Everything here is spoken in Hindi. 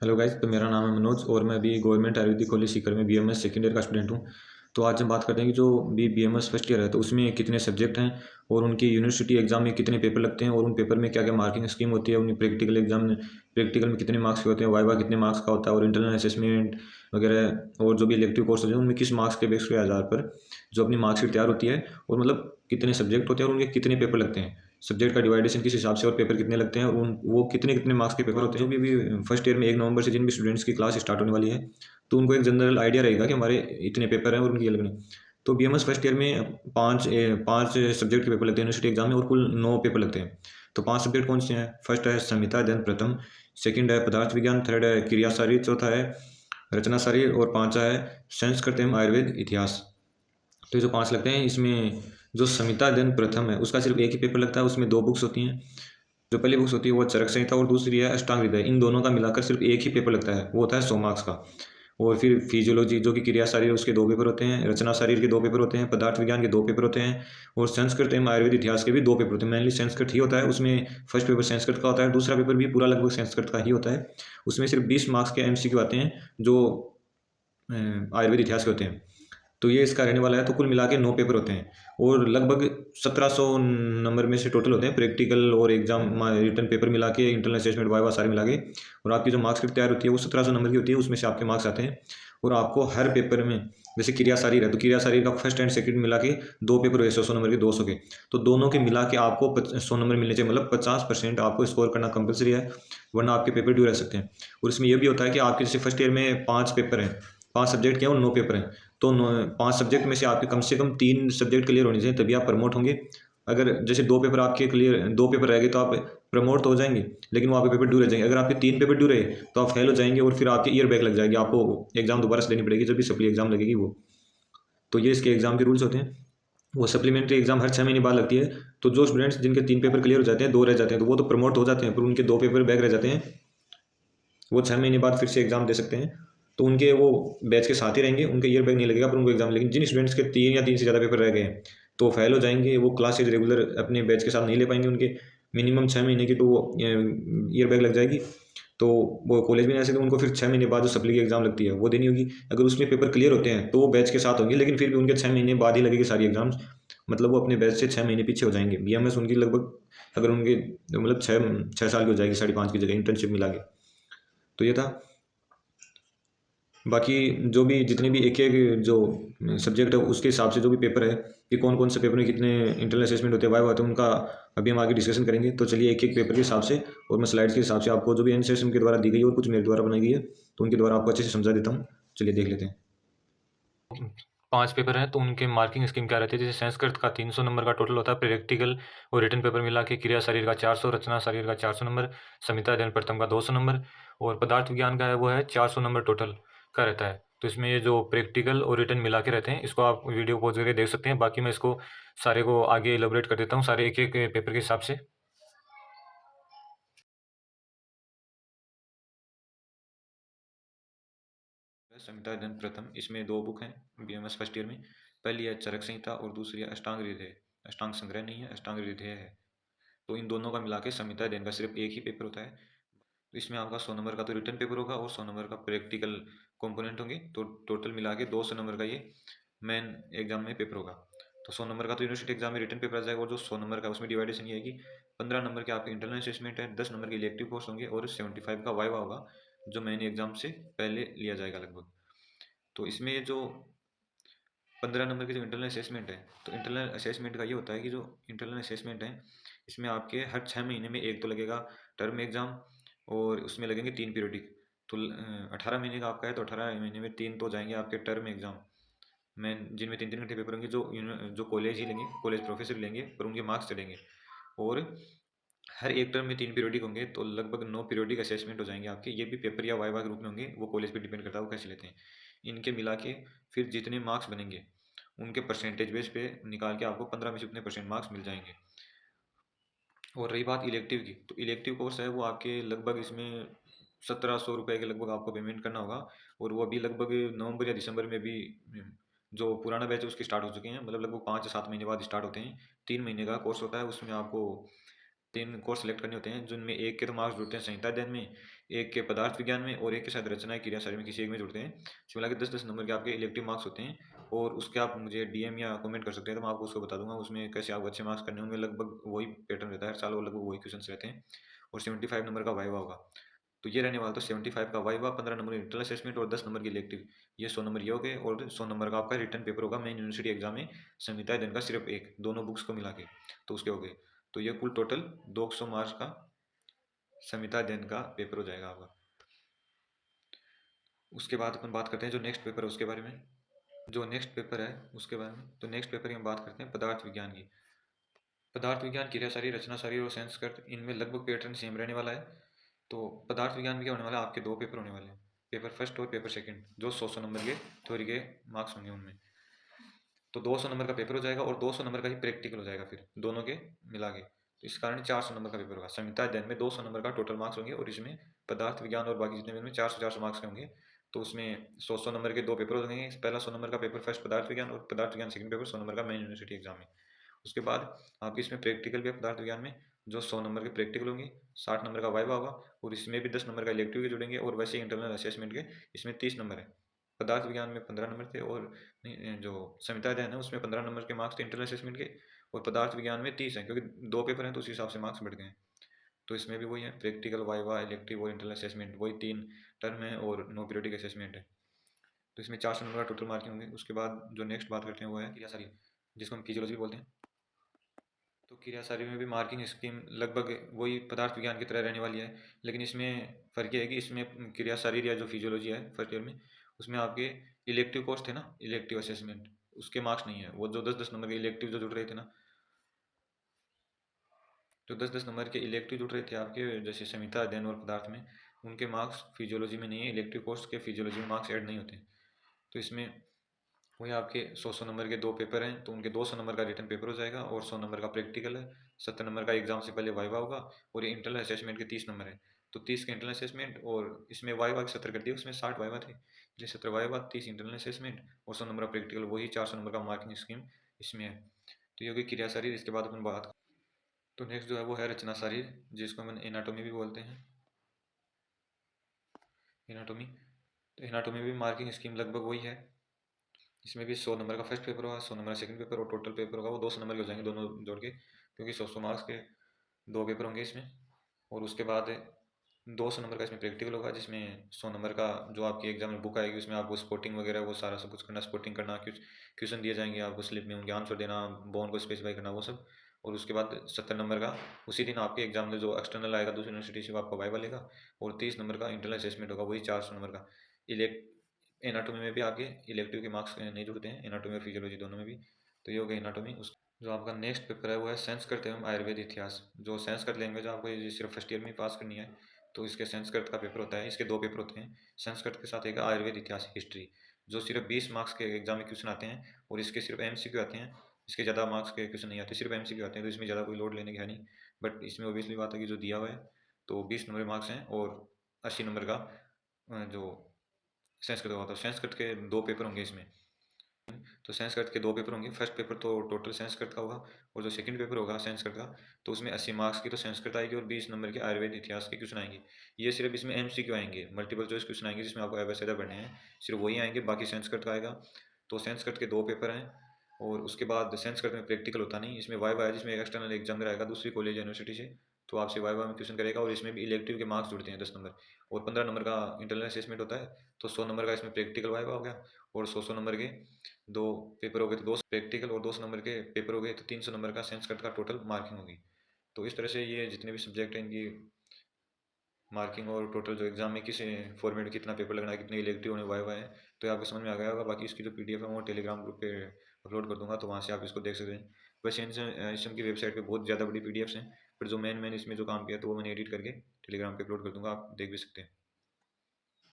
Hello guys. तो मेरा नाम है मनोज और मैं अभी गवर्नमेंट आयुर्वेदिक कॉलेज सीकर में बीएमएस सेकेंड ईयर का स्टूडेंट हूँ। तो आज हम बात करते हैं कि जो बीएमएस फर्स्ट ईयर है तो उसमें कितने सब्जेक्ट हैं और उनकी यूनिवर्सिटी एग्जाम में कितने पेपर लगते हैं और उन पेपर में क्या क्या मार्किंग स्कीम होती है। उनकी प्रैक्टिकल एग्जाम में प्रैक्टिकल में कितने मार्क्स के होते हैं, वाइवा कितने मार्क्स का होता है और इंटरनल असेसमेंट वगैरह और जो भी इलेक्टिव कोर्स होते हैं उनमें किस मार्क्स के बेस के आधार पर जो अपनी मार्कशीट तैयार होती है और मतलब कितने सब्जेक्ट होते हैं और उनके कितने पेपर लगते हैं, सब्जेक्ट का डिवाइडेशन किस हिसाब से और पेपर कितने लगते हैं और उन वो कितने कितने मार्क्स के पेपर होते हैं। जो भी अभी फर्स्ट ईयर में 1 नवंबर से जिन भी स्टूडेंट्स की क्लास स्टार्ट होने वाली है तो उनको एक जनरल आइडिया रहेगा कि हमारे इतने पेपर हैं और उनकी अलग नहीं। तो बीएमएस फर्स्ट ईयर में पाँच सब्जेक्ट के पेपर लगते हैं यूनिवर्सिटी एग्जाम में और कुल 9 पेपर लगते हैं। तो 5 सब्जेक्ट कौन से हैं? फर्स्ट है संहिता, देन प्रथम, सेकंड है पदार्थ विज्ञान, थर्ड है क्रिया शारीर, चौथा है रचना शारीर और पांचवा है संस्कृत एवं आयुर्वेद इतिहास। तो ये जो 5 लगते हैं इसमें जो संहिता दिन प्रथम है उसका सिर्फ एक ही पेपर लगता है। उसमें 2 बुक्स होती हैं। जो पहली बुक्स होती है वो चरक संहिता और दूसरी है अष्टांग हृदय। इन दोनों का मिलाकर सिर्फ एक ही पेपर लगता है, वो होता है 100 मार्क्स का। और फिर फिजियोलॉजी जो कि क्रिया शरीर उसके 2 पेपर होते हैं, रचना शरीर के 2 पेपर होते हैं, पदार्थ विज्ञान के 2 पेपर होते हैं और संस्कृत एवं आयुर्वेद इतिहास के भी 2 पेपर होते हैं। मेनली संस्कृत ही होता है उसमें। फर्स्ट पेपर संस्कृत का होता है, दूसरा पेपर भी पूरा लगभग संस्कृत का ही होता है। उसमें सिर्फ 20 मार्क्स के एमसीक्यू आते हैं जो आयुर्वेद इतिहास के होते हैं। तो ये इसका रहने वाला है। तो कुल मिला के 9 पेपर होते हैं और लगभग 1700 नंबर में से टोटल होते हैं प्रैक्टिकल और एग्जाम रिटर्न पेपर मिला के, इंटरनल असेसमेंट वाइवा सारे मिला के। और आपकी जो मार्क्सशीट तैयार होती है वो 1700 नंबर की होती है, उसमें से आपके मार्क्स आते हैं। और आपको हर पेपर में जैसे क्रिया शारीर है तो क्रिया शारीर का फर्स्ट एंड सेकंड मिला के 2 पेपर हुए 100 नंबर के, 200 के। तो दोनों के मिला के आपको 100 नंबर मिलने चाहिए, मतलब 50% आपको स्कोर करना कंपलसरी है, वरना आपके पेपर ड्यू रह सकते हैं। और इसमें यह भी होता है कि आपके जैसे फर्स्ट ईयर में 5 पेपर हैं, 5 सब्जेक्ट के हैं और 9 पेपर हैं। तो 5 सब्जेक्ट में से आपके कम 3 सब्जेक्ट क्लियर होने चाहिए तभी आप प्रमोट होंगे। अगर जैसे 2 पेपर आपके क्लियर, 2 पेपर रह गए तो आप प्रमोट तो हो जाएंगे लेकिन वो आपके पेपर ड्यू रह जाएंगे। अगर आपके 3 पेपर ड्यू रहे तो आप फेल हो जाएंगे और फिर आपके ईयर बैक लग जाएगी, आपको एग्जाम दोबारा से देनी पड़ेगी जब भी सप्ली एग्जाम लगेगी वो। तो ये इसके एग्जाम के रूल्स होते हैं। वो सप्लीमेंट्री एग्जाम हर 6 महीने बाद लगती है। तो जो स्टूडेंट्स जिनके 3 पेपर क्लियर हो जाते हैं, 2 रह जाते हैं, तो वो तो प्रमोट हो जाते हैं, पर उनके 2 पेपर बैक रह जाते हैं वो 6 महीने बाद फिर से एग्जाम दे सकते हैं। तो उनके वो बैच के साथ ही रहेंगे, उनके ईयर बैग नहीं लगेगा पर उनको एग्जाम। लेकिन जिन स्टूडेंट्स के 3 या 3 से ज़्यादा पेपर रह गए हैं तो फेल हो जाएंगे, वो क्लासेज रेगुलर अपने बैच के साथ नहीं ले पाएंगे। उनके मिनिमम 6 महीने की तो वो ईयर बैग लग जाएगी। तो वो कॉलेज में नहीं आ सकते, उनको फिर 6 महीने बाद जो सप्ली की एग्जाम लगती है वो देनी होगी। अगर उसमें पेपर क्लियर होते हैं तो वो बैच के साथ होंगे, लेकिन फिर भी उनके 6 महीने बाद ही लगेगी सारी एग्जाम्स। मतलब वो अपने बैच से 6 महीने पीछे हो जाएंगे। बीएमएस उनकी लगभग, अगर उनके मतलब 6 6 साल की हो जाएगी, 5.5 की जगह इंटर्नशिप मिला के। तो ये था। बाकी जो भी जितने भी एक एक जो सब्जेक्ट है उसके हिसाब से जो भी पेपर है कि कौन कौन से पेपर में कितने इंटरनल असेसमेंट होते हैं, वाइवा होते हैं, उनका अभी हम आगे डिस्कशन करेंगे। तो चलिए एक एक पेपर के हिसाब से और मैं स्लाइड्स के हिसाब से आपको जो भी एनसीएसएम के द्वारा दी गई है और कुछ मेरे द्वारा बनाई गई है तो उनके द्वारा आपको अच्छे से समझा देता हूँ। चलिए देख लेते हैं। 5 पेपर हैं तो उनके मार्किंग स्कीम क्या रहती है। जैसे संस्कृत का 300 नंबर का टोटल होता है, प्रैक्टिकल और रिटन पेपर मिला के क्रिया शरीर का 400, रचना शरीर का 400 नंबर, संहिता अध्ययन प्रथम का 200 नंबर और पदार्थ विज्ञान का है वो है 400 नंबर टोटल का रहता है। तो इसमें ये जो प्रैक्टिकल और रिटन मिला के रहते हैं, इसको आप वीडियो पॉज करके देख सकते हैं। बाकी मैं इसको सारे को आगे एलोबरेट कर देता हूँ सारे एक एक पेपर के हिसाब से। संहिता अध्ययन प्रथम, इसमें 2 बुक हैं बीएमएस फर्स्ट ईयर में। पहली है चरक संहिता और दूसरी है अष्टांग हृदय। अष्टांग संग्रह नहीं है, अष्टांग हृदय है। तो इन दोनों का मिला के संहिता अध्ययन का सिर्फ एक ही पेपर होता है। तो इसमें आपका 100 नंबर का तो रिटर्न पेपर होगा और 100 नंबर का प्रैक्टिकल कंपोनेंट होंगे। तो टोटल मिला के 200 नंबर का ये मेन एग्जाम में पेपर होगा। तो 100 नंबर का तो यूनिवर्सिटी एग्जाम में रिटर्न पेपर आ जाएगा और जो 100 नंबर का उसमें डिवाइडेशन ये है कि 15 नंबर के आपके इंटरनल असेसमेंट है, 10 नंबर के इलेक्टिव कोर्स होंगे और 75 का वाइवा होगा जो मेन एग्जाम से पहले लिया जाएगा लगभग। तो इसमें ये जो 15 नंबर की जो इंटरनल असेसमेंट है, तो इंटरनल असेसमेंट का ये होता है कि जो इंटरनल असेसमेंट है इसमें आपके हर 6 महीने में एक तो लगेगा टर्म एग्ज़ाम और उसमें लगेंगे 3 पीरियडिक। तो 18 महीने का आपका है तो 18 महीने में 3 तो जाएंगे आपके टर्म एग्ज़ाम में, जिनमें 3 3 घंटे पेपर होंगे जो जो कॉलेज ही लेंगे, कॉलेज प्रोफेसर लेंगे पर उनके मार्क्स चढ़ेंगे। और हर एक टर्म में 3 पीरियडिक होंगे तो लगभग 9 पीरियडिक असेसमेंट हो जाएंगे आपके। ये भी पेपर या वाइवा के रूप में होंगे, वो कॉलेज पे डिपेंड करता है वो कैसे लेते हैं। इनके मिला के फिर जितने मार्क्स बनेंगे उनके परसेंटेज बेस पे निकाल के आपको 15 में से उतने परसेंट मार्क्स मिल जाएंगे। और रही बात इलेक्टिव की, तो इलेक्टिव कोर्स है वो आपके लगभग इसमें 1700 रुपये के लगभग आपको पेमेंट करना होगा। और वो अभी लगभग नवंबर या दिसंबर में भी जो पुराना बैच है उसके स्टार्ट हो चुके हैं, मतलब लगभग 5 या 7 महीने बाद स्टार्ट होते हैं। 3 महीने का कोर्स होता है, उसमें आपको 3 कोर्स सेलेक्ट करने होते हैं जिनमें एक के तो मार्क्स जुड़ते हैं संहिता अध्ययन में, एक के पदार्थ विज्ञान में और एक के साथ रचना क्रिया सारी में किसी एक में जुड़ते हैं। इसमें मिला के 10-10 नंबर के आपके इलेक्टिव मार्क्स होते हैं और उसके आप मुझे डीएम या कमेंट कर सकते हैं, तो मैं आपको उसको बता दूंगा उसमें कैसे आपको अच्छे मार्क्स करने होंगे। लगभग वही पैटर्न रहता है हर साल, वो लगभग वही क्वेश्चन रहते हैं और 75 नंबर का वाइवा होगा। तो ये रहने वाला तो 75 का वाइवा, 15 नंबर इंटरनल असेसमेंट और 10 नंबर की इलेक्टिव, ये 100 नंबर ये हो गए और 100 नंबर का आपका रिटर्न पेपर होगा मेन यूनिवर्सिटी एग्जाम में, संहिता अध्ययन का सिर्फ एक, दोनों बुक्स को मिला के, तो उसके हो गए। तो ये कुल टोटल 200 मार्क्स का संहिता अध्ययन का पेपर हो जाएगा आपका। उसके बाद अपन बात करते हैं जो नेक्स्ट पेपर है उसके बारे में, जो नेक्स्ट पेपर है उसके बारे में। तो नेक्स्ट पेपर की हम बात करते हैं पदार्थ विज्ञान की। पदार्थ विज्ञान, क्रिया सारी, रचना सारी और संस्कृत, इनमें लगभग पैटर्न सेम रहने वाला है। तो पदार्थ विज्ञान में क्या होने वाला है, आपके दो पेपर होने वाले हैं, पेपर फर्स्ट और पेपर सेकंड, जो 100 नंबर के थ्योरी के मार्क्स होंगे उनमें। तो 200 नंबर का पेपर हो जाएगा और 200 नंबर का ही प्रैक्टिकल हो जाएगा फिर दोनों के मिला के। तो इस कारण 400 नंबर का पेपर होगा। संहिता अध्ययन में 200 नंबर का टोटल मार्क्स होंगे और इसमें पदार्थ विज्ञान और बाकी जितने भी 400 मार्क्स के होंगे। तो उसमें 100 नंबर के दो पेपर होंगे, पहला 100 नंबर का पेपर फर्स्ट पदार्थ विज्ञान और पदार्थ विज्ञान सेकंड पेपर 100 नंबर का मेन यूनिवर्सिटी एग्जाम में। उसके बाद आपके इसमें प्रैक्टिकल भी है पदार्थ विज्ञान में, जो 100 नंबर के प्रैक्टिकल होंगे, 60 नंबर का वाइवा होगा और इसमें भी 10 नंबर का इलेक्टिव के जुड़ेंगे और वैसे इंटरनल असेसमेंट के इसमें 30 नंबर है। पदार्थ विज्ञान में 15 नंबर थे और जो संहिता अध्ययन है उसमें 15 नंबर के मार्क्स थे इंटरनल असेसमेंट के, और पदार्थ विज्ञान में 30 हैं क्योंकि दो पेपर हैं तो उस हिसाब से मार्क्स बढ़ गए हैं। तो इसमें भी वही है, प्रैक्टिकल, वाइवा, इलेक्टिव और इंटरनल असेसमेंट, वही 3 टर्म है और नो पीरियोडिक असेसमेंट है। तो इसमें 400 नंबर का टोटल मार्किंग होंगे। उसके बाद जो नेक्स्ट बात करते हैं वो है क्रिया सारी, जिसको हम फिजियोलॉजी बोलते हैं। तो क्रिया सारी में भी मार्किंग स्कीम लगभग वही पदार्थ विज्ञान की तरह रहने वाली है, लेकिन इसमें फ़र्क ये है कि इसमें क्रिया शारीर या जो फिजियोलॉजी है फर्स्ट ईयर में, उसमें आपके इलेक्टिव कोर्स थे ना, इलेक्टिव असेसमेंट, उसके मार्क्स नहीं है। वो जो 10-10 नंबर के इलेक्टिव जो जुड़ रहे थे ना, जो 10-10 नंबर के इलेक्टिव जुड़ रहे थे आपके जैसे संहिता अध्ययन और पदार्थ में, उनके मार्क्स फिजियोलॉजी में नहीं है। इलेक्टिव कोर्स के फिजियोलॉजी में मार्क्स ऐड नहीं होते। तो इसमें वही आपके 100 नंबर के दो पेपर हैं, तो उनके 200 नंबर का रिटर्न पेपर हो जाएगा और 100 नंबर का प्रैक्टिकल है। 70 नंबर का एग्जाम से पहले वाइवा होगा और ये इंटरनल असेसमेंट के 30 नंबर है। तो 30 के इंटरनल असेसमेंट और इसमें वाइवा के 70 कर दिए, उसमें 60 वाइवा थे, इसलिए 70 वाइवा, 30 इंटरनल असेसमेंट और 100 नंबर का प्रैक्टिकल, वही 400 नंबर का मार्किंग स्कीम इसमें है। तो ये होगी क्रिया शरीर। इसके बाद अपन बात, तो नेक्स्ट जो है वो है रचना शरीर, जिसको हम एनाटोमी भी बोलते हैं, एनाटोमी। तो एनाटोमी भी मार्किंग स्कीम लगभग वही है। इसमें भी 100 नंबर का फर्स्ट पेपर होगा, 100 नंबर का सेकंड पेपर और टोटल पेपर होगा वो 200 नंबर के हो जाएंगे दोनों जोड़ के, क्योंकि 100 मार्क्स के दो पेपर होंगे इसमें। और उसके बाद 200 नंबर का इसमें प्रैक्टिकल होगा, जिसमें 100 नंबर का जो आपकी एग्जाम में बुक आएगी उसमें आपको स्पोर्टिंग वगैरह वो सारा सब कुछ करना, स्पोर्टिंग करना, क्वेश्चन दिए जाएंगे आपको स्लिप में, उनके आंसर देना, बोन को स्पेसिफाई करना, वो सब। और उसके बाद 70 नंबर का उसी दिन आपके एग्जाम में जो एक्सटर्नल आएगा दूसरी यूनिवर्सिटी से, वो आपका वाइवा लेगा और 30 नंबर का इंटरनल असेसमेंट होगा, वही 400 नंबर का। एनाटोमी में भी आपके इलेक्टिव के मार्क्स नहीं जुड़ते हैं, एनाटोमी और फिजियोलॉजी दोनों में भी। तो ये हो गया एनाटोमी। उस जो आपका नेक्स्ट पेपर है वो है संस्कृत एवं आयुर्वेद इतिहास। जो संस्कृत लैंग्वेज आपको ये सिर्फ फर्स्ट ईयर में ही पास करनी है, तो इसके संस्कृत का पेपर होता है, इसके दो पेपर होते हैं। संस्कृत के साथ एक आयुर्वेद इतिहास हिस्ट्री, जो सिर्फ 20 मार्क्स के एग्जाम में क्वेश्चन आते हैं और इसके सिर्फ एमसीक्यू आते हैं। इसके ज़्यादा मार्क्स के क्वेश्चन नहीं आते, सिर्फ एमसीक्यू आते हैं, तो इसमें ज़्यादा कोई लोड लेने की है नहीं। बट इसमें ओबियसली बात है कि जो दिया हुआ है तो 20 नंबर मार्क्स हैं और 80 नंबर का जो संस्कृत होगा। तो संस्कृत के दो पेपर होंगे इसमें। तो संस्कृत के दो पेपर होंगे, फर्स्ट पेपर तो टोटल संस्कृत का होगा और जो सेकंड पेपर होगा संस्कृत का, तो उसमें 80 मार्क्स की तो संस्कृत आएगी और 20 नंबर के आयुर्वेद इतिहास के क्वेश्चन आएंगे। ये सिर्फ इसमें एमसीक्यू आएंगे, मल्टीपल चॉइस क्वेश्चन आएंगे जिसमें आपको एवरेज पढ़ने हैं, सिर्फ वही आएंगे, बाकी संस्कृत का आएगा। तो संस्कृत के दो पेपर हैं और उसके बाद संस्कृत में प्रैक्टिकल होता नहीं, इसमें वाइवा है जिसमें एक्सटर्नल एग्जाम रहेगा दूसरी कॉलेज यूनिवर्सिटी से, तो आपसे वाइवा में क्वेश्चन करेगा और इसमें भी इलेक्टिव के मार्क्स जुड़ते हैं 10 नंबर और 15 नंबर का इंटरनल असेसमेंट होता है। तो 100 नंबर का इसमें प्रैक्टिकल वाइवा हो गया और 100 नंबर के दो पेपर हो गए, तो 2 प्रैक्टिकल और 200 नंबर के पेपर हो गए, तो 300 नंबर का संस्कृत का टोटल मार्किंग होगी। तो इस तरह से ये जितने भी सब्जेक्ट हैं इनकी मार्किंग और टोटल जो एग्जाम में किस फॉर्मेट में कितना पेपर लगना है, कितने इलेक्टिव होने वाइवा है, तो ये आपको समझ में आ गया होगा। बाकी इसकी जो पीडीएफ है वो टेलीग्राम ग्रुप पे अपलोड कर दूंगा, तो वहाँ से आप इसको देख सकते हैं। वैसे इनसे की वेबसाइट पे बहुत ज़्यादा बड़ी पीडीएफ्स हैं, पर जो मेन इसमें जो काम किया तो वो मैंने एडिट करके टेलीग्राम पे अपलोड कर दूंगा, आप देख भी सकते हैं।